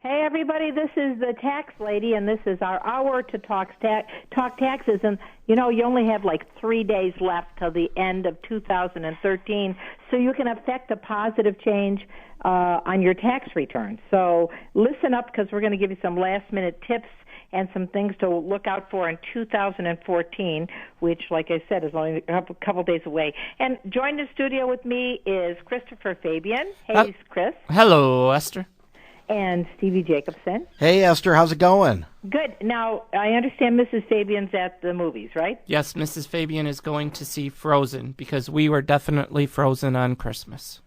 Hey, everybody, this is the Tax Lady, and this is our hour to talk taxes. And, you know, you only have like 3 days left till the end of 2013, so you can affect a positive change on your tax return. So listen up, because we're going to give you some last-minute tips and some things to look out for in 2014, which, like I said, is only a couple days away. And joining the studio with me is Christopher Fabian. Hey, Chris. Hello, Esther. And Stevie Jacobson. Hey, Esther, how's it going? Good. Now, I understand Mrs. Fabian's at the movies, right? Yes, Mrs. Fabian is going to see Frozen because we were definitely frozen on Christmas.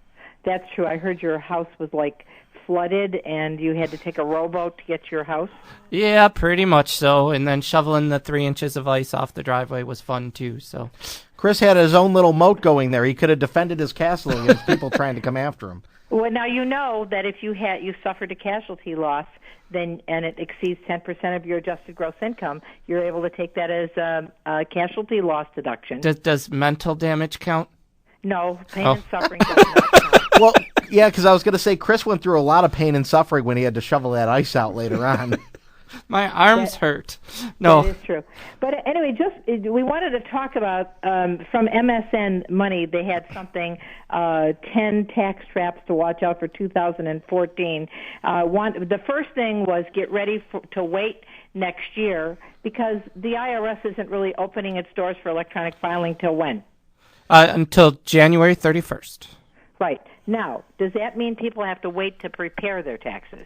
That's true. I heard your house was like flooded and you had to take a rowboat to get to your house. Yeah, pretty much so. And then shoveling the 3 inches of ice off the driveway was fun too. So Chris had his own little moat going there. He could have defended his castle against people trying to come after him. Well, now you know that if you suffered a casualty loss, then and it exceeds 10% of your adjusted gross income, you're able to take that as a casualty loss deduction. Does mental damage count? No, pain and suffering does not count. Well, yeah, because I was going to say Chris went through a lot of pain and suffering when he had to shovel that ice out later on. My arms hurt. No. That is true. But anyway, we wanted to talk about, from MSN Money, they had something, 10 tax traps to watch out for 2014. The first thing was get ready to wait next year, because the IRS isn't really opening its doors for electronic filing till when? Until January 31st. Right. Now, does that mean people have to wait to prepare their taxes?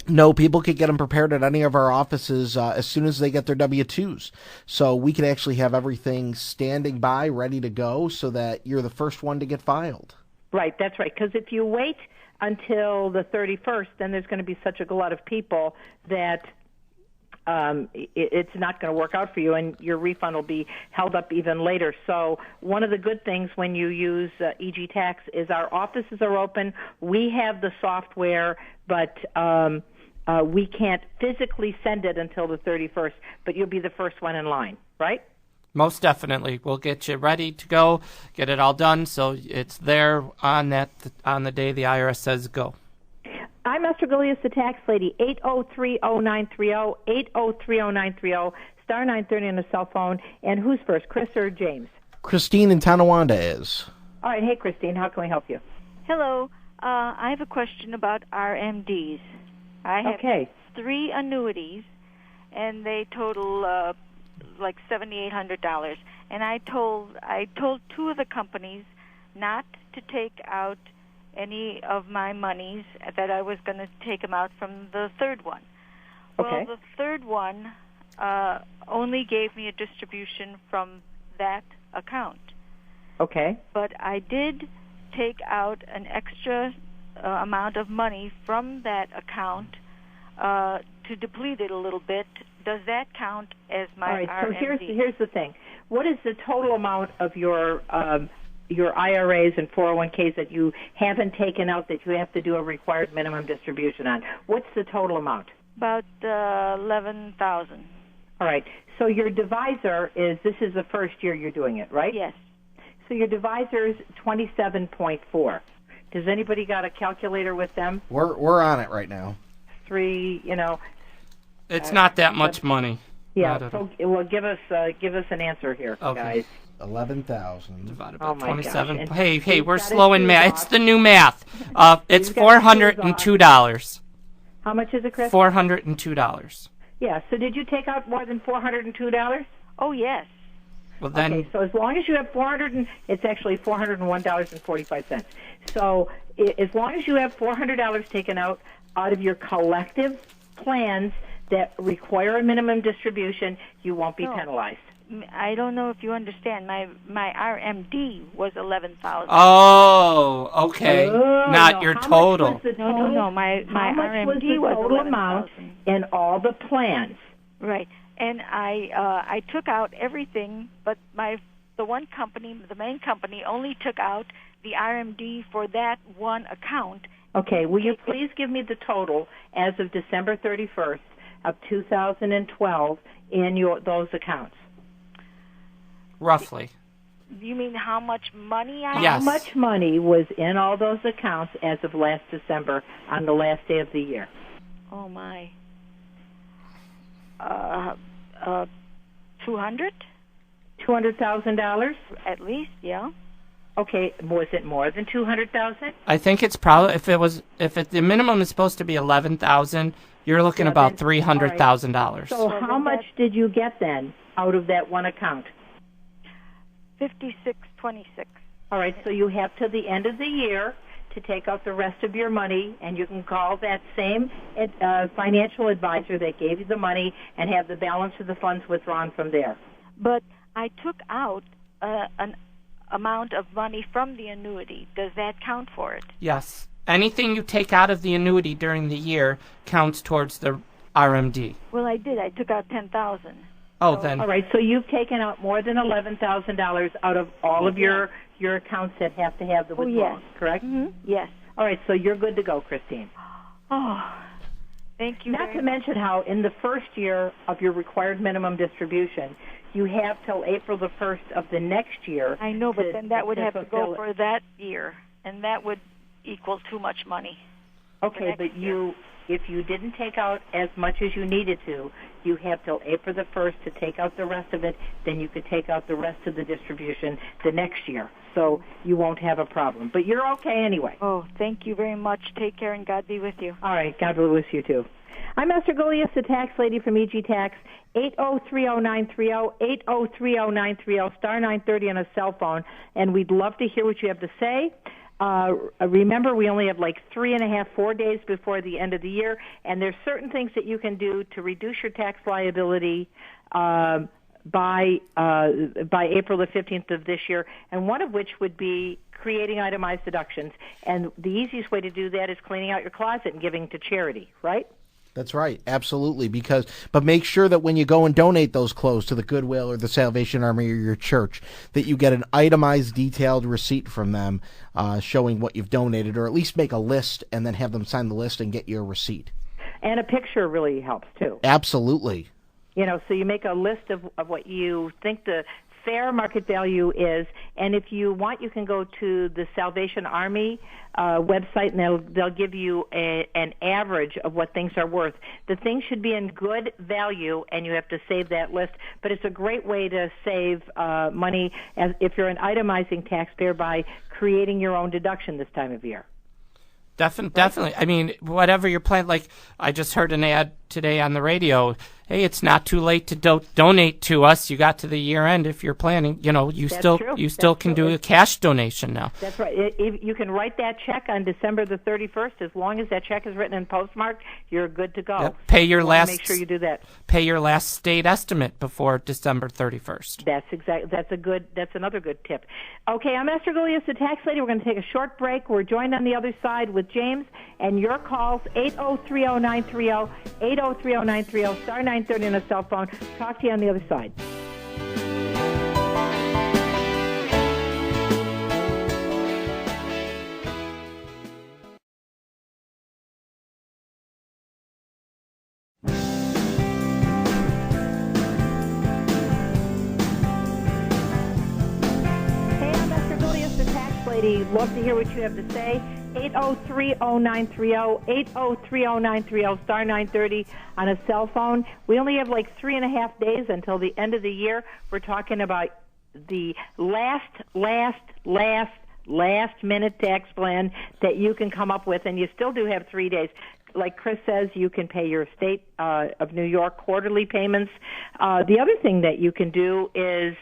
No, people can get them prepared at any of our offices as soon as they get their W-2s. So we can actually have everything standing by, ready to go, so that you're the first one to get filed. Right, that's right. Because if you wait until the 31st, then there's going to be such a glut of people that it's not going to work out for you, and your refund will be held up even later. So one of the good things when you use EG Tax is our offices are open. We have the software, but we can't physically send it until the 31st, but you'll be the first one in line, right? Most definitely. We'll get you ready to go, get it all done, so it's there on the day the IRS says go. I'm Esther Gilius, the Tax Lady, 8030930, 8030930, star 930 on the cell phone. And who's first, Chris or James? Christine in Tonawanda is. All right. Hey, Christine, how can we help you? Hello. I have a question about RMDs. I have 3 annuities, and they total like $7,800. And I told 2 of the companies not to take out any of my monies, that I was going to take them out from the third one. Okay. Well, the third one only gave me a distribution from that account. Okay. But I did take out an extra amount of money from that account to deplete it a little bit. Does that count as my RMD? All right, RMD? so here's the thing. What is the total amount of your IRAs and 401ks that you haven't taken out that you have to do a required minimum distribution on? What's the total amount? About $11,000. All right. So your divisor this is the first year you're doing it, right? Yes. So your divisor is 27.4. Does anybody got a calculator with them? We're on it right now. 3, It's not that much money. Yeah. So, well, give us an answer here, guys. 11,000 divided by Oh my 27. gosh. Hey, we're got slow a in shoes math. off. It's the new math. It's You've got a shoes $402. How much is it, Chris? $402. Yeah. So did you take out more than $402? Oh, yes. Well, then Okay. So as long as you have it's actually $401.45. So as long as you have $400 taken out of your collective plans that require a minimum distribution, you won't be penalized. I don't know if you understand. My RMD was $11,000. Oh, okay. Not no. your How total. Much was the No. total? My How much RMD was the was total amount $11,000. in all the plans? Right. And I took out everything, but the one company, the main company, only took out the RMD for that one account. Okay. Will you please give me the total as of December 31st of 2012 in those accounts? Roughly. You mean how much money I Yes. How much money was in all those accounts as of last December on the last day of the year? Oh, my. 200? $200,000? At least, yeah. Okay, was it more than 200,000? I think it's probably if the minimum is supposed to be 11,000, you're looking about $300,000. So how much did you get then out of that one account? 5626. All right, so you have till the end of the year to take out the rest of your money, and you can call that same financial advisor that gave you the money and have the balance of the funds withdrawn from there. But I took out an amount of money from the annuity. Does that count for it? Yes. Anything you take out of the annuity during the year counts towards the RMD. Well, I did. I took out $10,000. Oh, then. All right, so you've taken out more than $11,000 out of all of your accounts that have to have the withdrawals, correct? Mm-hmm. Yes. All right, so you're good to go, Christine. Oh, thank you. Not to mention how in the first year of your required minimum distribution, you have till April the 1st of the next year. I know, but then that would have to go for that year, and that would equal too much money. Okay, but if you didn't take out as much as you needed to, you have till April the 1st to take out the rest of it. Then you could take out the rest of the distribution the next year. So you won't have a problem. But you're okay anyway. Oh, thank you very much. Take care, and God be with you. All right, God be with you, too. I'm Esther Golias, the tax lady from EG Tax, 8030930, 8030930, star 930 on a cell phone, and we'd love to hear what you have to say. Remember, we only have like 4 days before the end of the year, and there's certain things that you can do to reduce your tax liability by April the 15th of this year, and one of which would be creating itemized deductions. And the easiest way to do that is cleaning out your closet and giving to charity, right? That's right, absolutely. But make sure that when you go and donate those clothes to the Goodwill or the Salvation Army or your church, that you get an itemized, detailed receipt from them showing what you've donated, or at least make a list and then have them sign the list and get you a receipt. And a picture really helps too. Absolutely. You know, so you make a list of what you think the fair market value is, and if you want, you can go to the Salvation Army website, and they'll give you an average of what things are worth. The things should be in good value, and you have to save that list. But it's a great way to save money if you're an itemizing taxpayer by creating your own deduction this time of year. Definitely. I mean, whatever your plan. Like I just heard an ad today on the radio. Hey, it's not too late to donate to us. You got to the year end if you're planning. You know, you still can do a cash donation now. That's right. You can write that check on December the 31st. As long as that check is written and postmarked, you're good to go. Yep. Pay your last. Make sure you do that. Pay your last state estimate before December 31st. That's another good tip. Okay, I'm Esther Golias, the tax lady. We're going to take a short break. We're joined on the other side with James, and your calls 8030930, 8030930, star 930 on a cell phone. Talk to you on the other side. Love to hear what you have to say. 8030930, 8030930, star 930 on a cell phone. We only have like 3.5 days until the end of the year. We're talking about the last minute tax plan that you can come up with, and you still do have 3 days. Like Chris says, you can pay your state of New York quarterly payments. The other thing that you can do is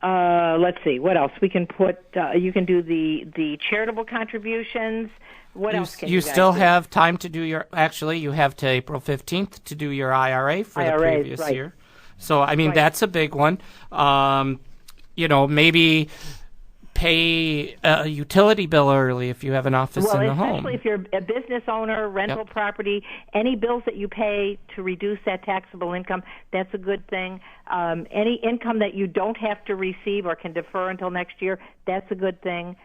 let's see, what else? We can put, you can do the charitable contributions. What else can you guys still do? have time to do you have to April 15th to do your IRA for the previous year. So, I mean, that's a big one. Maybe pay a utility bill early if you have an office in the home. Especially if you're a business owner, rental property, any bills that you pay to reduce that taxable income, that's a good thing. Any income that you don't have to receive or can defer until next year, that's a good thing.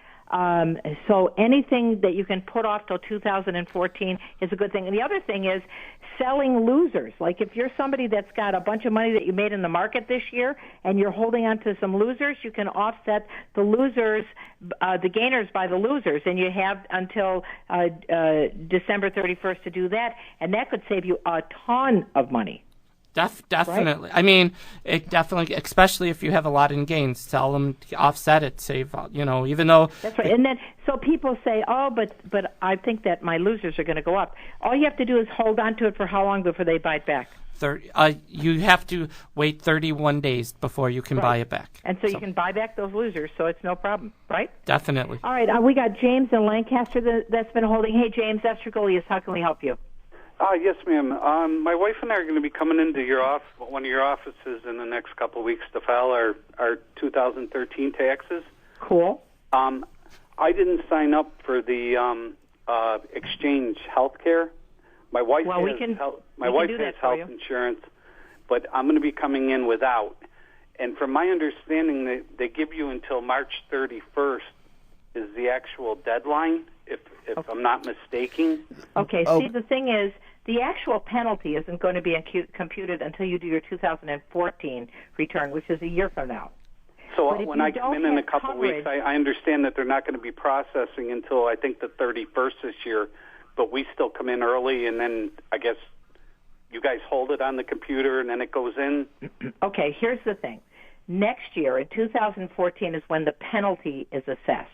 So anything that you can put off till 2014 is a good thing. And the other thing is selling losers. Like if you're somebody that's got a bunch of money that you made in the market this year and you're holding on to some losers, you can offset the losers, the gainers by the losers, and you have until December 31st to do that, and that could save you a ton of money. Definitely. Right? I mean, it definitely, especially if you have a lot in gains, sell them, offset it, save, even though. That's right. And then, so people say, oh, but I think that my losers are going to go up. All you have to do is hold on to it for how long before they buy it back? You have to wait 31 days before you can buy it back. And so you can buy back those losers, so it's no problem, right? Definitely. All right. We got James in Lancaster that's been holding. Hey, James, Esther Golias, how can we help you? Yes, ma'am. My wife and I are going to be coming into one of your offices in the next couple of weeks to file our 2013 taxes. Cool. I didn't sign up for the exchange health care. My wife has health insurance, but I'm going to be coming in without. And from my understanding, they give you until March 31st is the actual deadline, if I'm not mistaken. Okay. See, the thing is, the actual penalty isn't going to be computed until you do your 2014 return, which is a year from now. So when I come in a couple of weeks, I understand that they're not going to be processing until, I think, the 31st this year, but we still come in early, and then I guess you guys hold it on the computer, and then it goes in? Okay, here's the thing. Next year, in 2014, is when the penalty is assessed.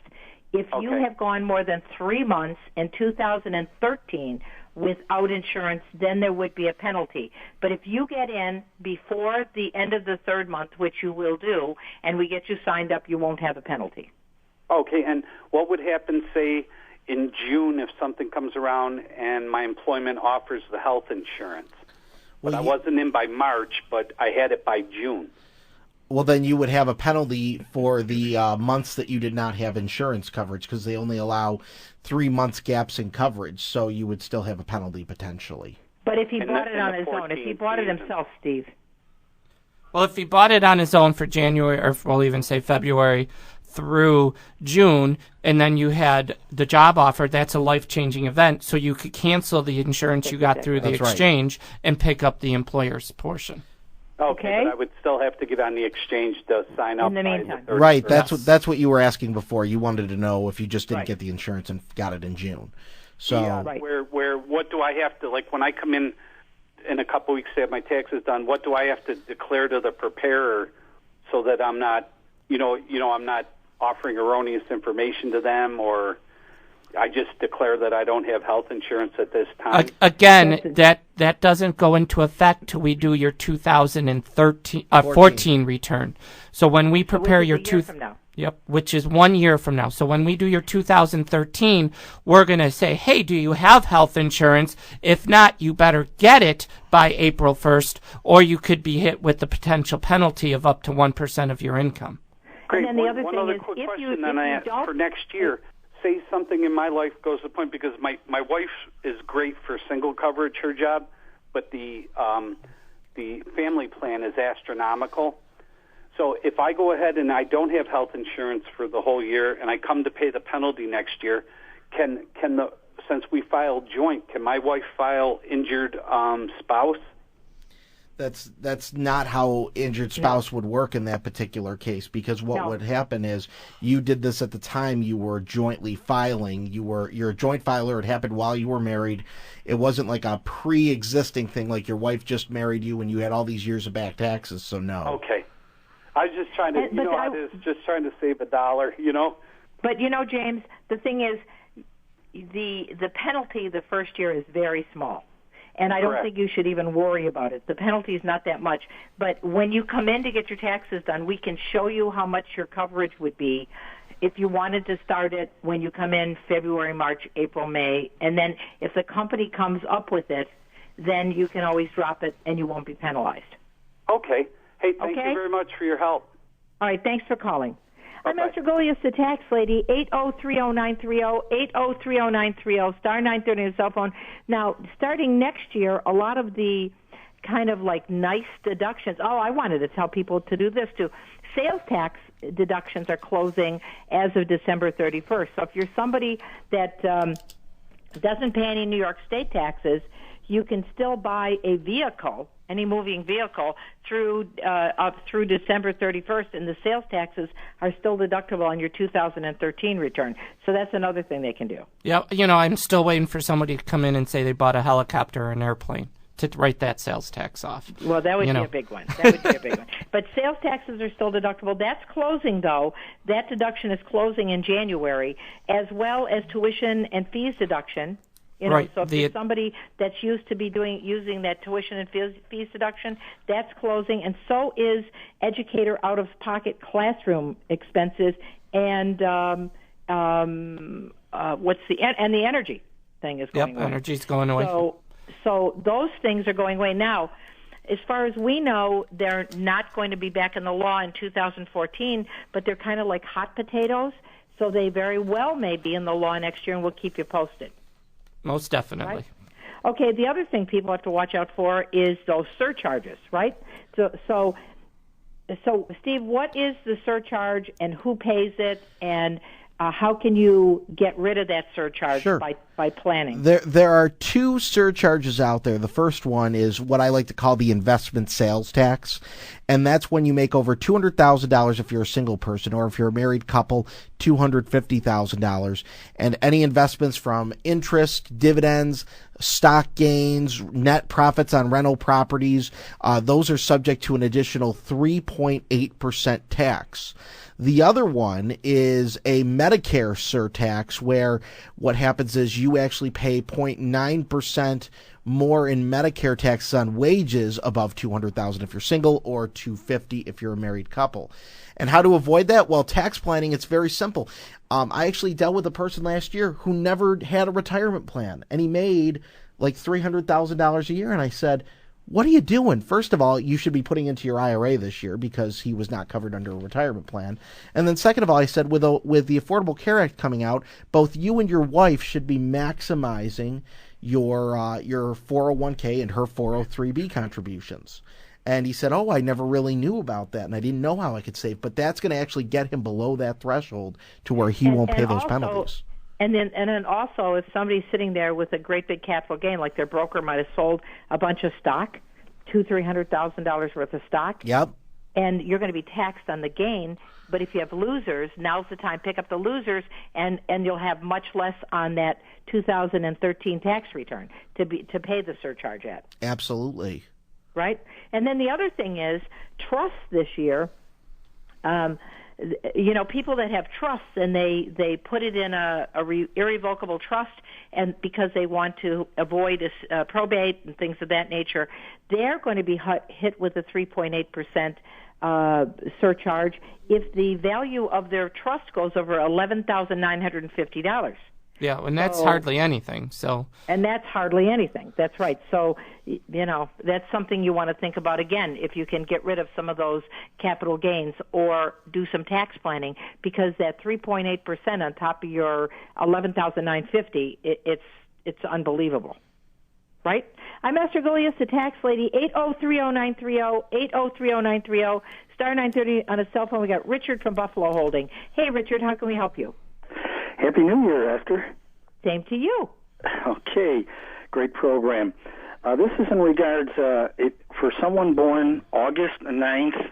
If you have gone more than 3 months in 2013 without insurance, then there would be a penalty. But if you get in before the end of the third month, which you will do, and we get you signed up, you won't have a penalty. Okay, and what would happen, say, in June if something comes around and my employment offers the health insurance? Well, I wasn't in by March, but I had it by June. Well, then you would have a penalty for the months that you did not have insurance coverage, because they only allow 3 months gaps in coverage, so you would still have a penalty potentially. But if he bought it on his own, if he bought it himself, Steve. Well, if he bought it on his own for January, or we'll even say February through June, and then you had the job offer, that's a life-changing event, so you could cancel the insurance you got through the exchange and pick up the employer's portion. Okay, but I would still have to get on the exchange to sign up. In the meantime. Right, that's what you were asking before. You wanted to know if you just didn't get the insurance and got it in June. So what do I have to, like when I come in a couple weeks to have my taxes done, what do I have to declare to the preparer so that I'm not, I'm not offering erroneous information to them, or I just declare that I don't have health insurance at this time? Again, that doesn't go into effect till we do your 2014 return. So when we prepare your which is 1 year from now. So when we do your 2013, we're going to say, hey, do you have health insurance? If not, you better get it by April 1st, or you could be hit with the potential penalty of up to 1% of your income. Great. And then the other one other quick question then I ask for next year. Say something in my life goes to the point, because my wife is great for single coverage, her job, but the family plan is astronomical. So if I go ahead and I don't have health insurance for the whole year and I come to pay the penalty next year, since we file joint, can my wife file injured spouse? That's not how injured spouse would work in that particular case, because what would happen is you did this at the time you were jointly filing. You're a joint filer. It happened while you were married. It wasn't like a pre-existing thing, like your wife just married you and you had all these years of back taxes. So no. Okay. I was just trying to, just trying to save $1, But James, the thing is, the penalty the first year is very small. And I don't think you should even worry about it. The penalty is not that much. But when you come in to get your taxes done, we can show you how much your coverage would be if you wanted to start it when you come in February, March, April, May. And then if the company comes up with it, then you can always drop it and you won't be penalized. Okay. Hey, thank you very much for your help. All right, thanks for calling. I'm Esther Golias, the tax lady, 8030930, 8030930, star 930 on your cell phone. Now, starting next year, a lot of the kind of like nice deductions, I wanted to tell people to do this too. sales tax deductions are closing as of December 31st. So if you're somebody that doesn't pay any New York State taxes, you can still buy a vehicle, any moving vehicle, through December 31st, and the sales taxes are still deductible on your 2013 return. So that's another thing they can do. Yeah, I'm still waiting for somebody to come in and say they bought a helicopter or an airplane to write that sales tax off. Well, that would be a big one. That would be a big one. But sales taxes are still deductible. That's closing, though. That deduction is closing in January, as well as tuition and fees deduction. Right. So if you're somebody that's used to be using that tuition and fees deduction, that's closing, and so is educator out-of-pocket classroom expenses, and the energy thing is going away. Yep, energy's going away. So those things are going away now. As far as we know, they're not going to be back in the law in 2014, but they're kind of like hot potatoes, so they very well may be in the law next year, and we'll keep you posted. Most definitely. Right? Okay, the other thing people have to watch out for is those surcharges, right? So Steve, what is the surcharge and who pays it, and how can you get rid of that surcharge by planning? There are two surcharges out there. The first one is what I like to call the investment sales tax, and that's when you make over $200,000 if you're a single person, or if you're a married couple, $250,000, and any investments from interest, dividends, stock gains, net profits on rental properties, those are subject to an additional 3.8% tax. The other one is a Medicare surtax, where what happens is you actually pay 0.9% more in Medicare taxes on wages above $200,000 if you're single, or $250,000 if you're a married couple. And how to avoid that? Well, tax planning, it's very simple. I actually dealt with a person last year who never had a retirement plan, and he made like $300,000 a year. And I said, what are you doing? First of all, you should be putting into your IRA this year, because he was not covered under a retirement plan. And then second of all, I said, with the Affordable Care Act coming out, both you and your wife should be maximizing your 401k and her 403b contributions. And he said, oh, I never really knew about that, and I didn't know how I could save. But that's going to actually get him below that threshold to where he won't pay those penalties. And then also, if somebody's sitting there with a great big capital gain, like their broker might have sold a bunch of stock, $200,000-$300,000 worth of stock. Yep. And you're going to be taxed on the gain. But if you have losers, now's the time. Pick up the losers, and you'll have much less on that 2013 tax return to pay the surcharge at. Absolutely. Right? And then the other thing is trusts this year. People that have trusts, and they put it in a irrevocable trust, and because they want to avoid probate and things of that nature, they're going to be hit with a 3.8% surcharge if the value of their trust goes over $11,950. Yeah, and that's hardly anything. And that's hardly anything. That's right. So, that's something you want to think about again, if you can get rid of some of those capital gains or do some tax planning, because that 3.8% on top of your $11,950, it's unbelievable. Right? I'm Esther Galias, the tax lady, 8030930, 8030930, star 930 on a cell phone. We got Richard from Buffalo holding. Hey, Richard, how can we help you? Happy New Year, Esther. Same to you. Okay, great program. This is in regards for someone born August 9th,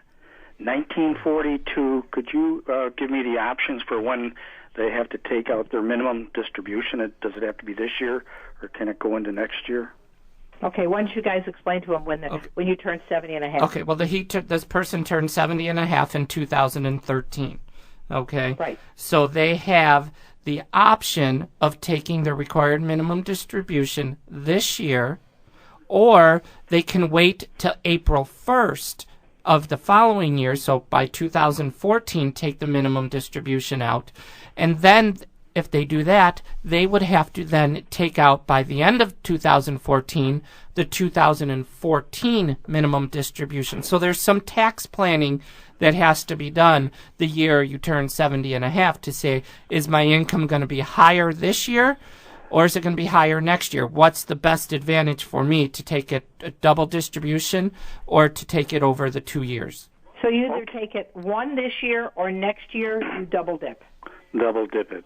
1942. Could you give me the options for when they have to take out their minimum distribution? Does it have to be this year, or can it go into next year? Okay, why don't you guys explain to them when you turn 70 and a half? Okay, well, this person turned 70 and a half in 2013. Okay? Right. So they have the option of taking the required minimum distribution this year, or they can wait till April 1st of the following year, so by 2014 take the minimum distribution out, and then if they do that, they would have to then take out by the end of 2014 the 2014 minimum distribution. So there's some tax planning that has to be done the year you turn 70 and a half to say, is my income going to be higher this year, or is it going to be higher next year? What's the best advantage for me to take a double distribution or to take it over the 2 years? So you either take it one this year or next year you double dip. Double dip it.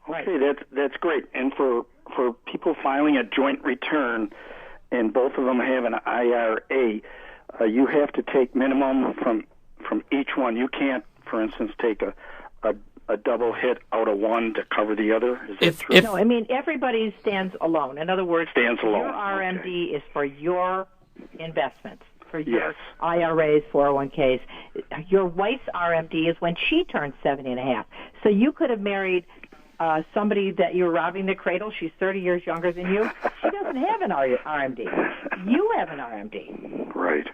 Okay, right. That's great. And for people filing a joint return, and both of them have an IRA, you have to take minimum from each one. You can't, for instance, take a double hit out of one to cover the other. Is that true? No, I mean everybody stands alone. In other words, stands alone. Your RMD is for your investments, for your IRAs, 401ks. Your wife's RMD is when she turns 70 and a half. So you could have married somebody that you're robbing the cradle. She's 30 years younger than you. She doesn't have an RMD. You have an RMD. Right.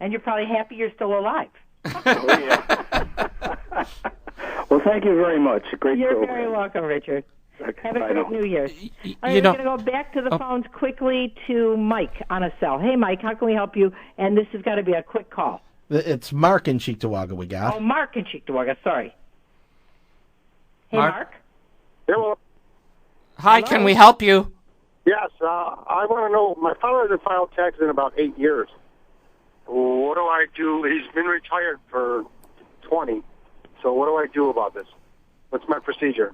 And you're probably happy you're still alive. Oh, yeah. Well, thank you very much. A great You're program. very welcome, Richard. Okay, have a great New Year's. All right, we're going to go back to the phones quickly to Mike on a cell. Hey, Mike, how can we help you? And this has got to be a quick call. It's Mark in Cheektowaga we got. Oh, Mark in Cheektowaga, sorry. Hey, Mark? Hello. Hi, Hello? can we help you? Yes, I want to know, my father hasn't filed taxes in about 8 years. What do I do? He's been retired for 20. So what do I do about this? What's my procedure?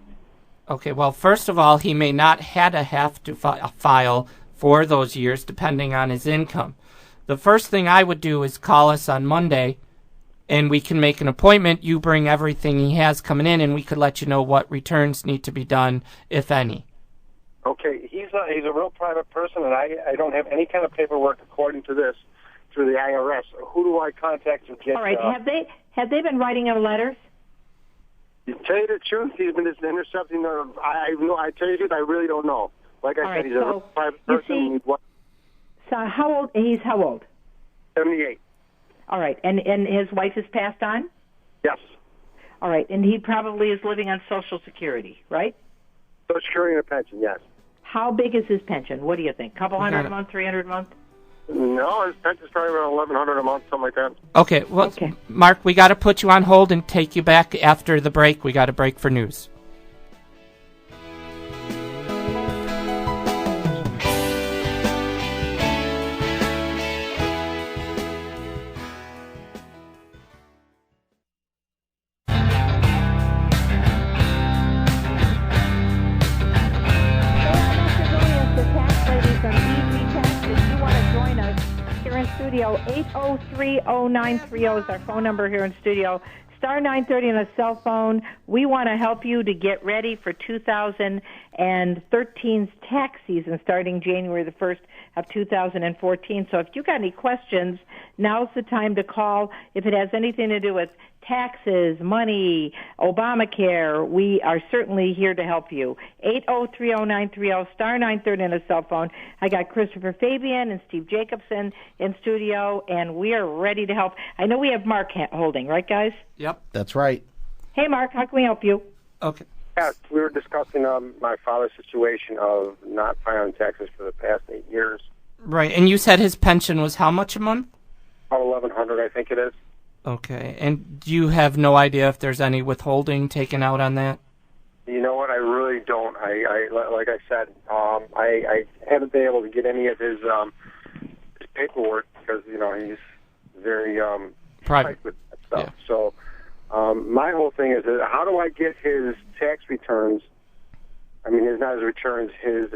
Okay, well, first of all, he may not have to file for those years depending on his income. The first thing I would do is call us on Monday, and we can make an appointment. You bring everything he has coming in, and we could let you know what returns need to be done, if any. Okay, he's a real private person, and I don't have any kind of paperwork according to this through the IRS. Who do I contact to get? All right, have they been writing him letters? To tell you the truth, he's been just intercepting. I tell you the truth, I really don't know. Like I said, he's a real private person. So how old? He's how old? 78. All right, and his wife has passed on? Yes. All right, and he probably is living on Social Security, right? Social Security and a pension, yes. How big is his pension? What do you think? Couple hundred a month, 300 a month? No, his pension's probably around $1,100 a month, something like that. Okay, well, Mark, we got to put you on hold and take you back after the break. We got to break for news. Studio 803-0930 is our phone number here in studio. Star 930 on a cell phone. We want to help you to get ready for 2013's tax season starting January the 1st of 2014. So if you got any questions, now's the time to call. If it has anything to do with taxes, money, Obamacare, we are certainly here to help you. 803-0930, star 930 on a cell phone. I got Christopher Fabian and Steve Jacobson in studio, and we are ready to help. I know we have Mark holding, right, guys? Yep. That's right. Hey, Mark, how can we help you? Okay. Yeah, we were discussing my father's situation of not filing taxes for the past 8 years. Right, and you said his pension was how much a month? About $1,100, I think it is. Okay, and you have no idea if there's any withholding taken out on that? You know what? I really don't. I like I said, I haven't been able to get any of his paperwork because he's very private with that stuff. Yeah. So my whole thing is how do I get his tax returns? I mean, not his returns, his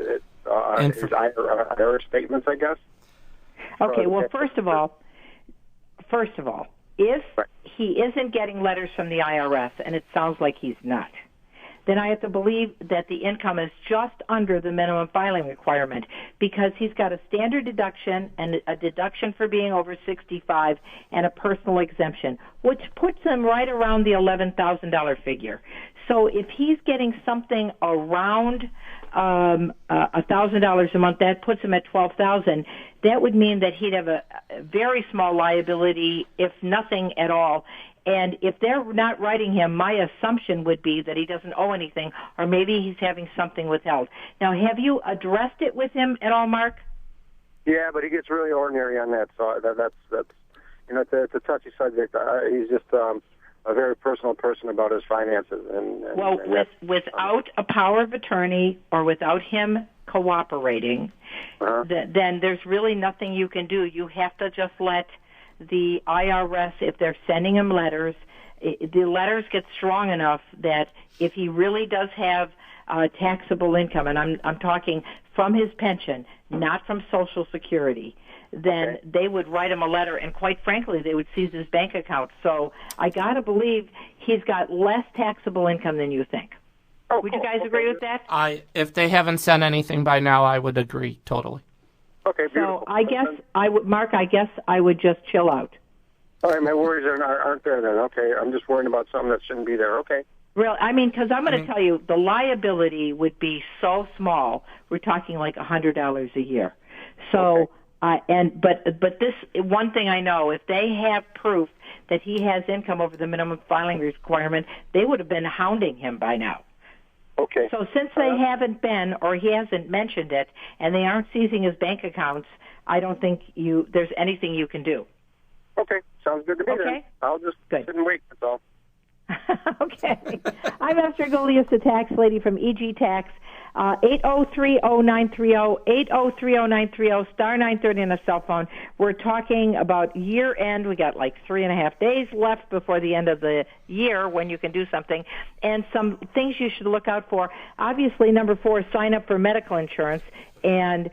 IRS statements, I guess. Okay. Well, first of all, if he isn't getting letters from the IRS, and it sounds like he's not, then I have to believe that the income is just under the minimum filing requirement because he's got a standard deduction and a deduction for being over 65 and a personal exemption, which puts him right around the $11,000 figure. So if he's getting something around $1,000 a month, that puts him at $12,000. That would mean that he'd have a very small liability, if nothing at all. And if they're not writing him, my assumption would be that he doesn't owe anything, or maybe he's having something withheld. Now, have you addressed it with him at all, Mark? Yeah, but he gets really ordinary on that. So that's it's a touchy subject. He's just a very personal person about his finances. And without a power of attorney or without him cooperating, then there's really nothing you can do. You have to just let the IRS, if they're sending him letters, the letters get strong enough that if he really does have taxable income, and I'm talking from his pension, not from Social Security, then they would write him a letter, and quite frankly, they would seize his bank account. So I got to believe he's got less taxable income than you think. Oh, would you guys agree with that? If they haven't sent anything by now, I would agree totally. Okay, beautiful. So I guess I would, Mark. I guess I would just chill out. All right, my worries aren't there then. Okay, I'm just worrying about something that shouldn't be there. Okay. Real, I mean, because I'm going to tell you, the liability would be so small. We're talking like $100 a year. So, but this one thing I know: if they have proof that he has income over the minimum filing requirement, they would have been hounding him by now. Okay. So since they haven't been, or he hasn't mentioned it, and they aren't seizing his bank accounts, I don't think there's anything you can do. Okay, sounds good to me then. I'll just sit and wait, that's all. Okay. I'm Esther Golias, the tax lady from EG Tax. 8030930, 8030930, star 930 on the cell phone. We're talking about year end. We got like 3.5 days left before the end of the year when you can do something, and some things you should look out for. Obviously, number 4, sign up for medical insurance, and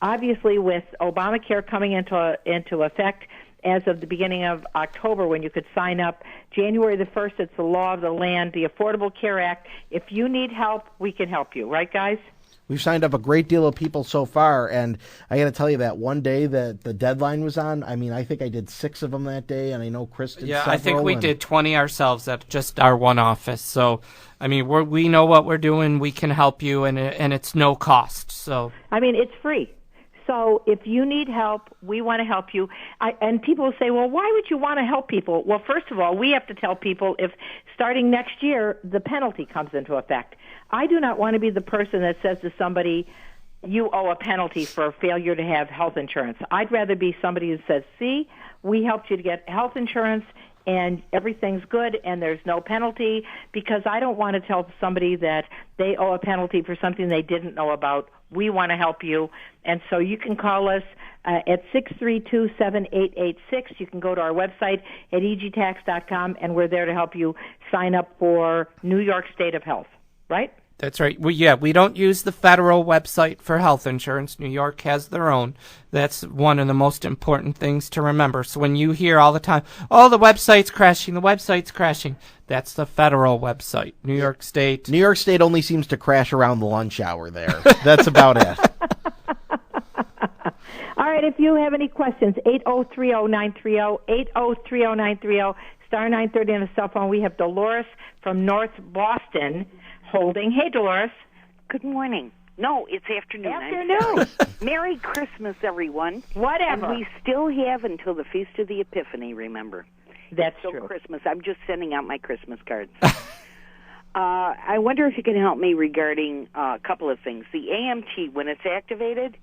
obviously with Obamacare coming into effect as of the beginning of October, when you could sign up. January the 1st, it's the law of the land, the Affordable Care Act. If you need help, we can help you. Right, guys? We've signed up a great deal of people so far, and I got to tell you that one day that the deadline was on, I mean, I think I did 6 of them that day, and I know Chris did several. I think we did 20 ourselves at just our one office. So, I mean, we know what we're doing. We can help you, and it's no cost. So, I mean, it's free. So if you need help, we want to help you. And people say, well, why would you want to help people? Well, first of all, we have to tell people if starting next year, the penalty comes into effect. I do not want to be the person that says to somebody, you owe a penalty for failure to have health insurance. I'd rather be somebody who says, see, we helped you to get health insurance and everything's good and there's no penalty, because I don't want to tell somebody that they owe a penalty for something they didn't know about. We want to help you. And so you can call us at 632-7886. You can go to our website at egtax.com, and we're there to help you sign up for New York State of Health, right? That's right. We don't use the federal website for health insurance. New York has their own. That's one of the most important things to remember. So when you hear all the time, oh, the website's crashing, that's the federal website. New York State. New York State only seems to crash around the lunch hour there. That's about it. All right, if you have any questions, 8030930, 8030930, star 930 on the cell phone. We have Dolores from North Boston holding. Hey, Dolores. Good morning. No, it's afternoon. Afternoon. Merry Christmas, everyone. Whatever. And we still have until the Feast of the Epiphany, remember. That's still true. Christmas. I'm just sending out my Christmas cards. I wonder if you can help me regarding a couple of things. The AMT, when it's activated,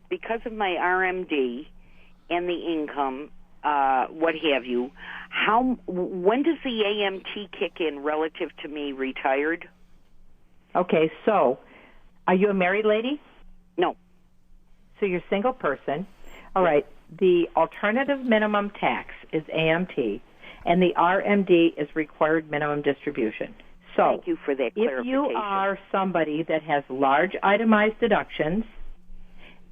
because of my RMD and the income, what have you, when does the AMT kick in relative to me retired? Okay, so are you a married lady? No. So you're a single person. All right. The alternative minimum tax is AMT, and the RMD is required minimum distribution. So thank you for that clarification. If you are somebody that has large itemized deductions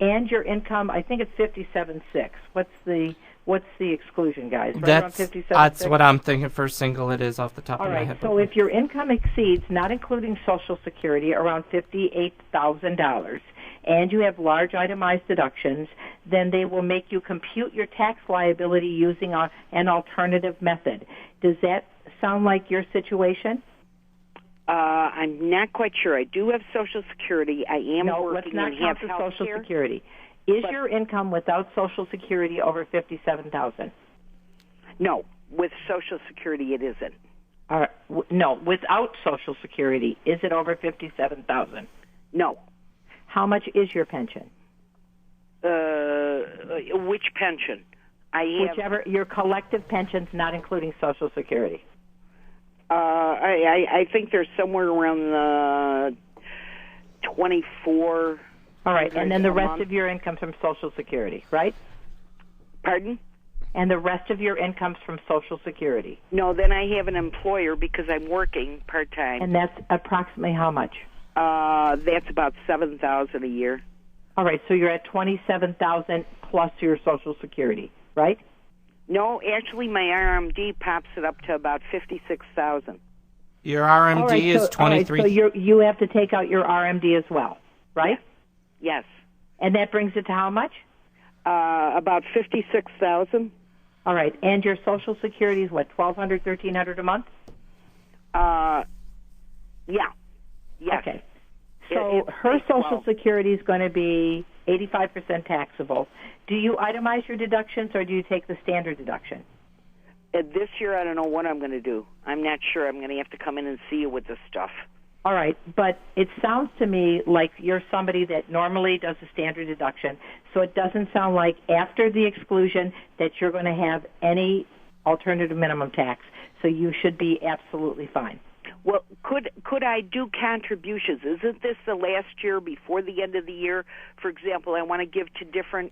and your income, I think it's 57.6. What's the exclusion, guys? Right, that's what I'm thinking for single. It is off the top of my head. All right. So if your income exceeds, not including Social Security, around $58,000, and you have large itemized deductions, then they will make you compute your tax liability using an alternative method. Does that sound like your situation? I'm not quite sure. I do have Social Security. I am working and have health care. Social Security. Is your income without Social Security over $57,000? No, with Social Security it isn't. No, without Social Security, is it over $57,000? No. How much is your pension? Which pension? Whichever, your collective pensions, not including Social Security. I think there's somewhere around 24. All right, and then the rest of your income from Social Security, right? Pardon? and the rest of your income's from Social Security. No, then I have an employer because I'm working part-time. And that's approximately how much? That's about $7,000 a year. All right, so you're at $27,000 plus your Social Security, right? No, actually, my RMD pops it up to about $56,000. Your RMD is 23. All right, so you have to take out your RMD as well, right? Yes. And that brings it to how much? About $56,000. All right, and your Social Security is what, $1,200, $1,300 a month? Yeah. Yes. Okay. So her Social Security is going to be 85% taxable. Do you itemize your deductions, or do you take the standard deduction? This year, I don't know what I'm going to do. I'm not sure. I'm going to have to come in and see you with this stuff. All right, but it sounds to me like you're somebody that normally does a standard deduction, so it doesn't sound like after the exclusion that you're going to have any alternative minimum tax, so you should be absolutely fine. Well, could I do contributions? Isn't this the last year before the end of the year? For example, I want to give to different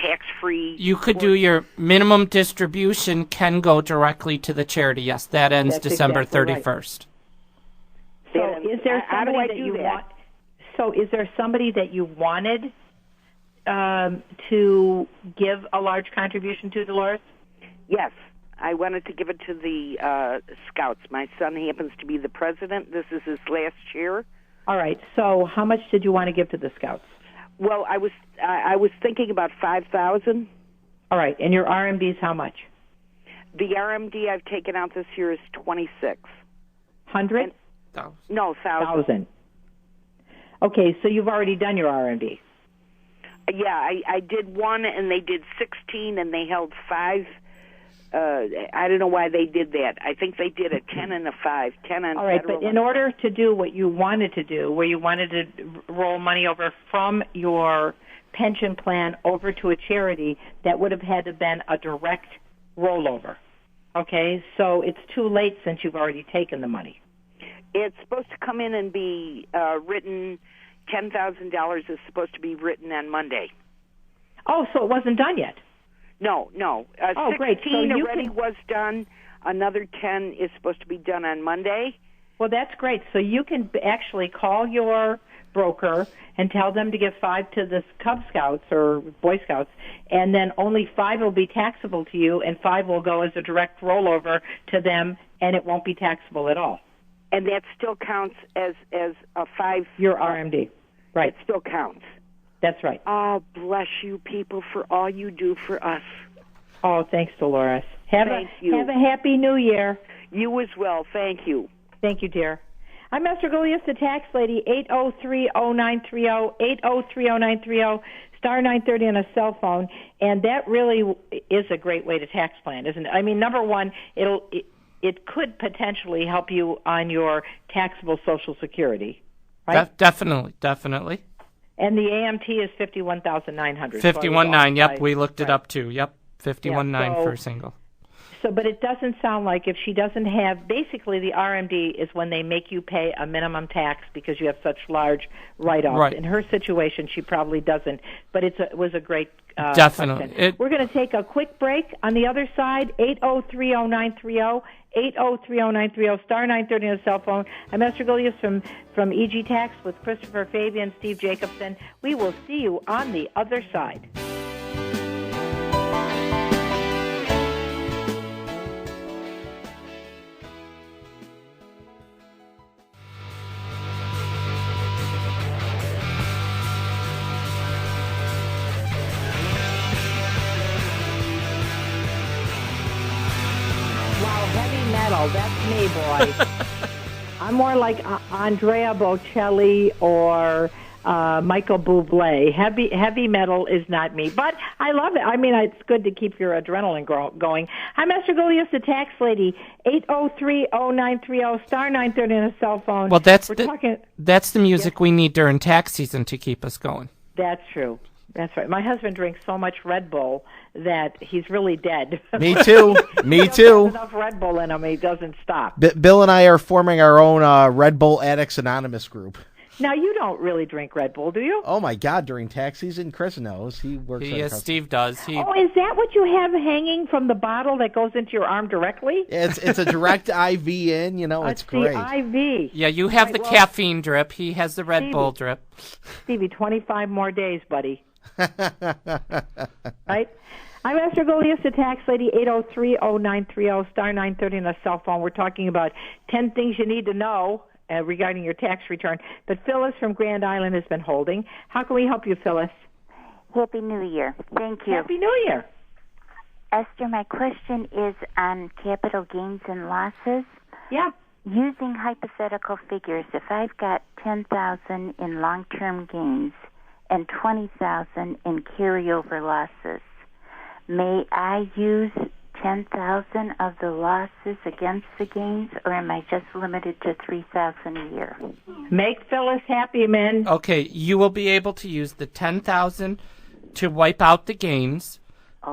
tax-free. You could do your minimum distribution can go directly to the charity. Yes, that ends December 31st. Right. So is there somebody that you want? So is there somebody that you wanted to give a large contribution to, Dolores? Yes. I wanted to give it to the Scouts. My son happens to be the president. This is his last year. All right. So how much did you want to give to the Scouts? Well, I was thinking about $5,000. All right. And your RMD is how much? The RMD I've taken out this year is $2,600. No, $1,000. Okay. So you've already done your RMD. Yeah, I did one, and they did 16, and they held 5. I don't know why they did that. I think they did a 10 and a 5. 10 on. All right, but in order to do what you wanted to do, where you wanted to roll money over from your pension plan over to a charity, that would have had to been a direct rollover. Okay, so it's too late since you've already taken the money. It's supposed to come in and be written. $10,000 is supposed to be written on Monday. Oh, so it wasn't done yet? No. 16 great. So already was done. Another 10 is supposed to be done on Monday. Well, that's great. So you can actually call your broker and tell them to give 5 to the Cub Scouts or Boy Scouts, and then only 5 will be taxable to you, and 5 will go as a direct rollover to them, and it won't be taxable at all. And that still counts as a 5. Your RMD. Right. It still counts. That's right. Oh, bless you people for all you do for us. Oh, thanks, Dolores. Thank you. Have a happy New Year. You as well. Thank you. Thank you, dear. I'm Esther Goliath, the tax lady, 803-0930, 803-0930, star 930 on a cell phone, and that really is a great way to tax plan, isn't it? I mean, number one, it could potentially help you on your taxable Social Security, right? Definitely. And the AMT is $51,900. 51.9. Yep, we looked it up too. Yep, 51.9 for a single. So, but it doesn't sound like if she doesn't have, basically the RMD is when they make you pay a minimum tax because you have such large write-offs. Right. In her situation, she probably doesn't. But it was a great Definitely. We're going to take a quick break. On the other side, 803-0930, 803-0930, star 930 on the cell phone. I'm Esther Goliath from EG Tax with Christopher Fabian and Steve Jacobson. We will see you on the other side. That's me, boy. I'm more like Andrea Bocelli or Michael Bublé. Heavy metal is not me, but I love it. I mean, it's good to keep your adrenaline going. I'm Esther Goliath, the tax lady. 803-0930, star 930 on a cell phone. Well, that's the music we need during tax season to keep us going. That's true. That's right. My husband drinks so much Red Bull that he's really dead. Me too. Me too. He has enough Red Bull in him, he doesn't stop. Bill and I are forming our own Red Bull Addicts Anonymous group. Now, you don't really drink Red Bull, do you? Oh, my God, during tax season, Chris knows. He works Yes, Steve does. Oh, is that what you have hanging from the bottle that goes into your arm directly? It's a direct IV in, it's great. The IV. Yeah, you have the caffeine drip. He has the Red Bull drip. Stevie, 25 more days, buddy. Right? I'm Esther Golias, the tax lady, 803-0930, star 930 on the cell phone. We're talking about 10 things you need to know regarding your tax return. But Phyllis from Grand Island has been holding. How can we help you, Phyllis? Happy New Year. Thank you. Happy New Year. Esther, my question is on capital gains and losses. Yeah. Using hypothetical figures, if I've got $10,000 in long-term gains and $20,000 in carryover losses, may I use $10,000 of the losses against the gains, or am I just limited to $3,000 a year? Make Phyllis happy, man. Okay, you will be able to use the $10,000 to wipe out the gains,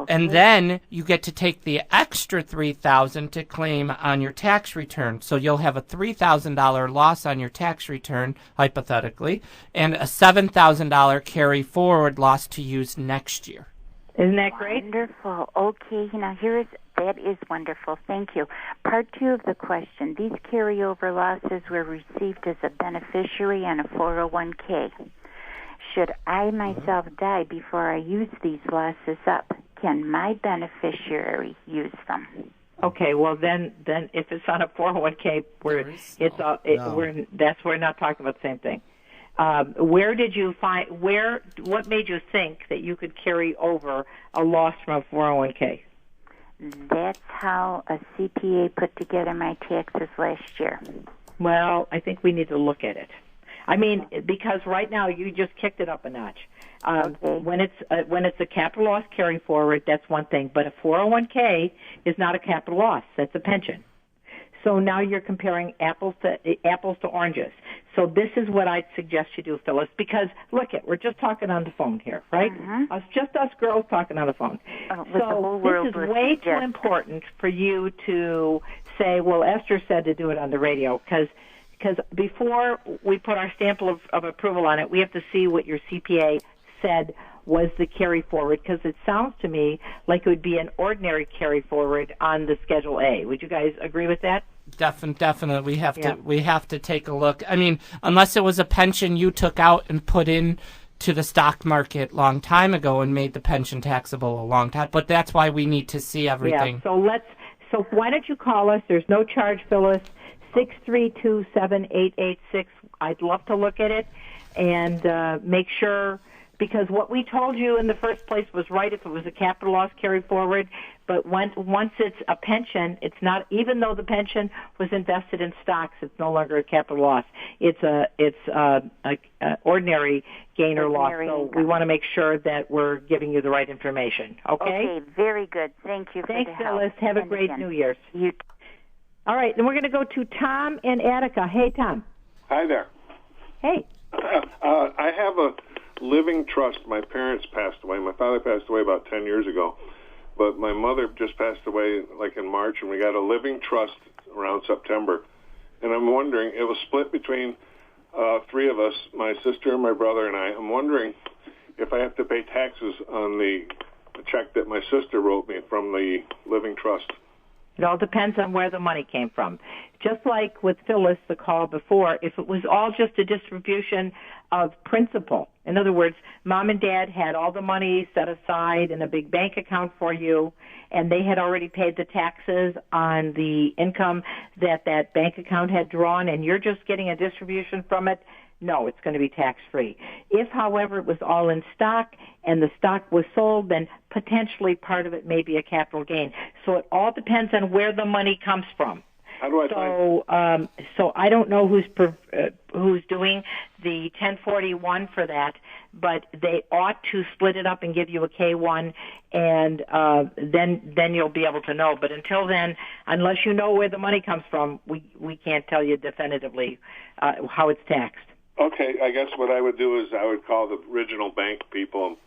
and then you get to take the extra $3,000 to claim on your tax return. So you'll have a $3,000 loss on your tax return, hypothetically, and a $7,000 carry forward loss to use next year. Isn't that great? Wonderful. Okay, now that is wonderful. Thank you. Part 2 of the question. These carryover losses were received as a beneficiary on a 401k. Should I myself die before I use these losses up, can my beneficiary use them? Okay, well then if it's on a 401k, we're not talking about the same thing. What made you think that you could carry over a loss from a 401k? That's how a CPA put together my taxes last year. Well, I think we need to look at it. I mean, because right now you just kicked it up a notch. When it's a capital loss carry forward, that's one thing. But a 401k is not a capital loss. That's a pension. So now you're comparing apples to oranges. So this is what I'd suggest you do, Phyllis, because we're just talking on the phone here, right? Mm-hmm. Just us girls talking on the phone. So this is way too important for you to say, well, Esther said to do it on the radio, because before we put our stamp of approval on it, we have to see what your CPA said was the carry forward, because it sounds to me like it would be an ordinary carry forward on the Schedule A. Would you guys agree with that? Definitely. We have to take a look. I mean, unless it was a pension you took out and put in to the stock market long time ago and made the pension taxable a long time. But that's why we need to see everything. Yeah, so why don't you call us? There's no charge, Phyllis. 632-7886. I'd love to look at it and make sure, because what we told you in the first place was right if it was a capital loss carry forward, but once it's a pension, it's not, even though the pension was invested in stocks, it's no longer a capital loss. It's a ordinary gain or loss. So we want to make sure that we're giving you the right information. Okay? Okay, very good. Thank you. Thanks, for the help. Phyllis. Have a great New Year's. All right, then we're going to go to Tom in Attica. Hey, Tom. Hi there. Hey. I have a living trust. My parents passed away. My father passed away about 10 years ago, but my mother just passed away like in March, and we got a living trust around September. And I'm wondering, it was split between three of us, my sister and my brother and I. I'm wondering if I have to pay taxes on the check that my sister wrote me from the living trust. It all depends on where the money came from. Just like with Phyllis, the call before, if it was all just a distribution of principal, in other words, mom and dad had all the money set aside in a big bank account for you, and they had already paid the taxes on the income that bank account had drawn, and you're just getting a distribution from it, no, it's going to be tax-free. If, however, it was all in stock and the stock was sold, then potentially part of it may be a capital gain. So it all depends on where the money comes from. How do I find? So I don't know who's doing the 1041 for that, but they ought to split it up and give you a K1, and then you'll be able to know. But until then, unless you know where the money comes from, we can't tell you definitively how it's taxed. Okay, I guess what I would do is I would call the original bank people.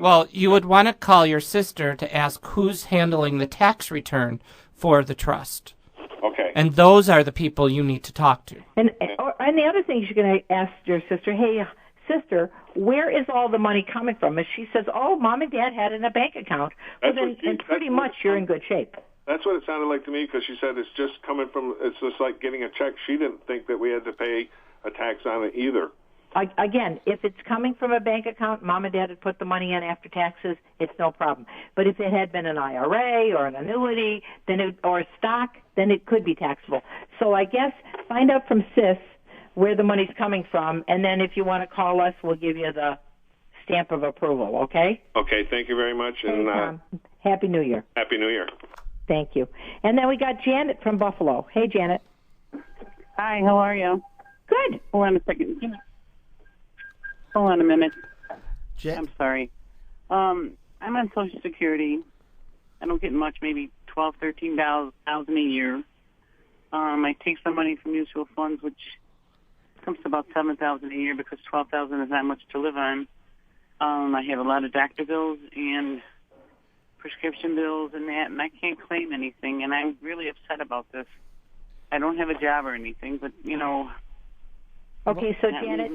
Well, you would want to call your sister to ask who's handling the tax return for the trust. Okay. And those are the people you need to talk to. And the other thing you're going to ask your sister, hey, sister, where is all the money coming from? If she says, oh, Mom and Dad had it in a bank account, well, then pretty much you're in good shape. That's what it sounded like to me, because she said it's just coming from, it's just like getting a check. She didn't think that we had to pay a tax on it either. Again, if it's coming from a bank account, Mom and Dad had put the money in after taxes, it's no problem. But if it had been an IRA or an annuity or a stock, then it could be taxable. So I guess find out from Sis where the money's coming from, and then if you want to call us, we'll give you the stamp of approval, okay? Okay, thank you very much. And Happy New Year. Happy New Year. Thank you. And then we got Janet from Buffalo. Hey, Janet. Hi, how are you? Good. Hold on a second. Hold on a minute. I'm sorry. I'm on Social Security. I don't get much, maybe $12,000, $13,000 a year. I take some money from mutual funds, which comes to about $7,000 a year because $12,000 is not much to live on. I have a lot of doctor bills and prescription bills and that, and I can't claim anything, and I'm really upset about this. I don't have a job or anything, but you know. Okay, so Janet,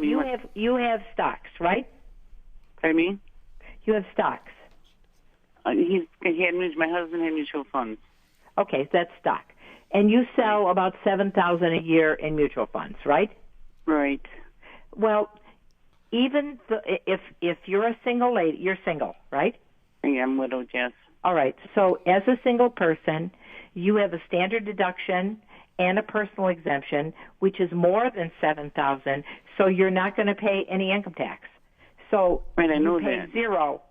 you have stocks, right? Pardon me? You have stocks. My husband had mutual funds. Okay, that's stock, and you sell about $7,000 a year in mutual funds, right? Right. Well, even if you're a single lady, you're single, right? Yeah, I'm widowed, yes. All right. So as a single person, you have a standard deduction and a personal exemption, which is more than $7,000. So you're not going to pay any income tax. So right, I know you pay that. zero.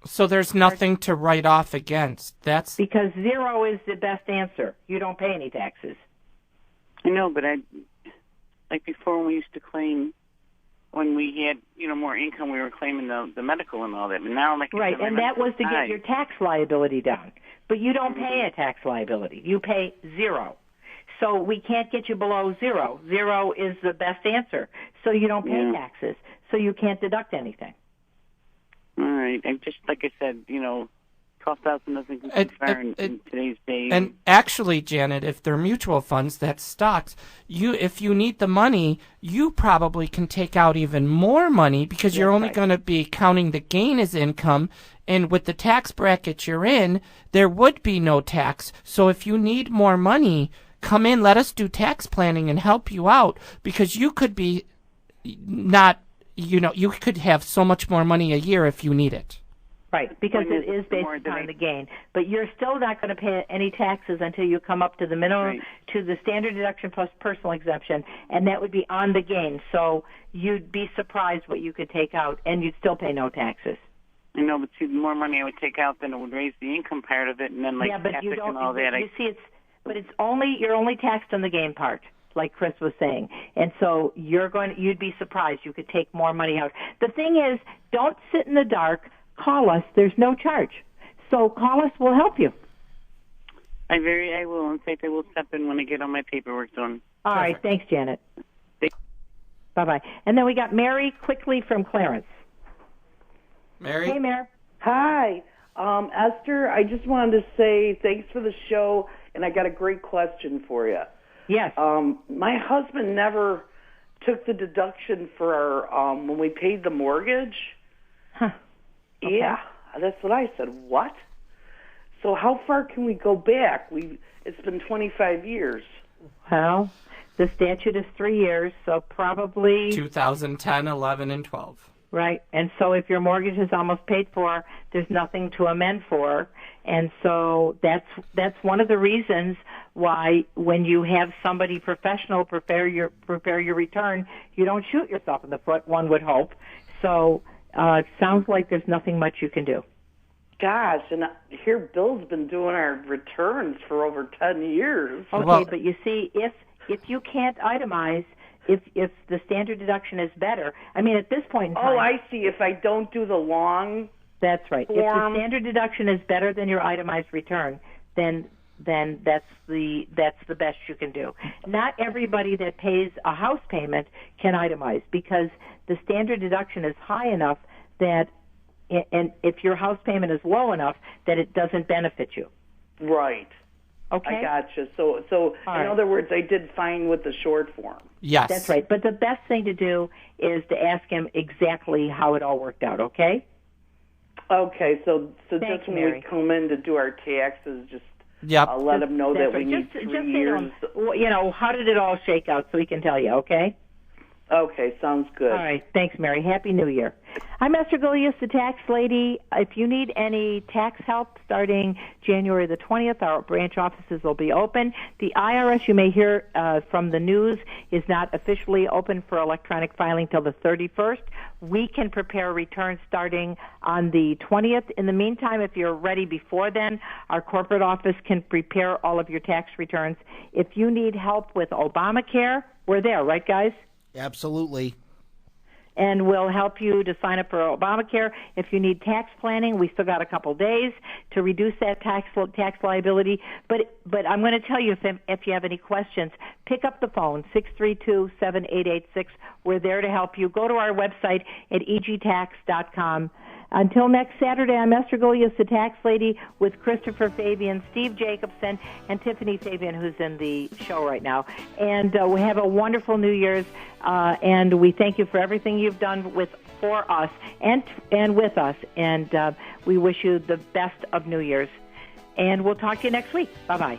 So there's nothing to write off against. That's because zero is the best answer. You don't pay any taxes. I know, but like before when we used to claim. When we had, more income, we were claiming the medical and all that. But now, right, and that was to get your tax liability down. But you don't pay a tax liability. You pay zero. So we can't get you below zero. Zero is the best answer. So you don't pay taxes. So you can't deduct anything. All right. And just like I said, $12,000 doesn't go too far in today's day. And actually, Janet, if they're mutual funds, that's stocks. If you need the money, you probably can take out even more money because you're only going to be counting the gain as income. And with the tax bracket you're in, there would be no tax. So if you need more money, come in, let us do tax planning and help you out because you could be you could have so much more money a year if you need it. Right, because it is based on the gain. But you're still not going to pay any taxes until you come up to the minimum, to the standard deduction plus personal exemption, and that would be on the gain. So you'd be surprised what you could take out, and you'd still pay no taxes. I know, but see, the more money I would take out, then it would raise the income part of it, and then ethics and all that. You're only taxed on the gain part, like Chris was saying, and so you'd be surprised you could take more money out. The thing is, don't sit in the dark. Call us. There's no charge. So call us. We'll help you. I will. In fact, I will step in when I get all my paperwork done. All right. Thanks, Janet. Bye-bye. And then we got Mary quickly from Clarence. Mary? Hey, Mary. Hi. Esther, I just wanted to say thanks for the show, and I got a great question for you. Yes. My husband never took the deduction for our, when we paid the mortgage. Huh. Okay. Yeah, that's what I said. What? So how far can we go back? It's been 25 years. Well, the statute is 3 years, so probably 2010, 11, and 12. Right, and so if your mortgage is almost paid for, there's nothing to amend for, and so that's one of the reasons why when you have somebody professional prepare your return, you don't shoot yourself in the foot. One would hope. So. It sounds like there's nothing much you can do. Gosh, and here Bill's been doing our returns for over 10 years. Okay, but you see, if you can't itemize, if the standard deduction is better, I mean, at this point in time... Oh, I see. If I don't do the long That's right. form. If the standard deduction is better than your itemized return, then that's the best you can do. Not everybody that pays a house payment can itemize because the standard deduction is high enough that, and if your house payment is low enough, that it doesn't benefit you. Right. Okay. I gotcha. So in other words, I did fine with the short form. Yes. That's right. But the best thing to do is to ask him exactly how it all worked out, okay? Okay, so Thanks, just when Mary. we come in to do our taxes, just Yep. I'll let him know that we need just 3 say to years. him, how did it all shake out so he can tell you, okay? Okay, sounds good. All right. Thanks, Mary. Happy New Year. I'm Esther Gilius, the tax lady. If you need any tax help starting January the 20th, our branch offices will be open. The IRS, you may hear from the news, is not officially open for electronic filing till the 31st. We can prepare returns starting on the 20th. In the meantime, if you're ready before then, our corporate office can prepare all of your tax returns. If you need help with Obamacare, we're there, right, guys? Absolutely. And we'll help you to sign up for Obamacare. If you need tax planning, we still got a couple days to reduce that tax liability. But I'm going to tell you, if you have any questions, pick up the phone, 632-7886. We're there to help you. Go to our website at egtax.com. Until next Saturday, I'm Esther Gilius, the tax lady, with Christopher Fabian, Steve Jacobson, and Tiffany Fabian, who's in the show right now. And we have a wonderful New Year's, and we thank you for everything you've done for us and with us. And we wish you the best of New Year's. And we'll talk to you next week. Bye-bye.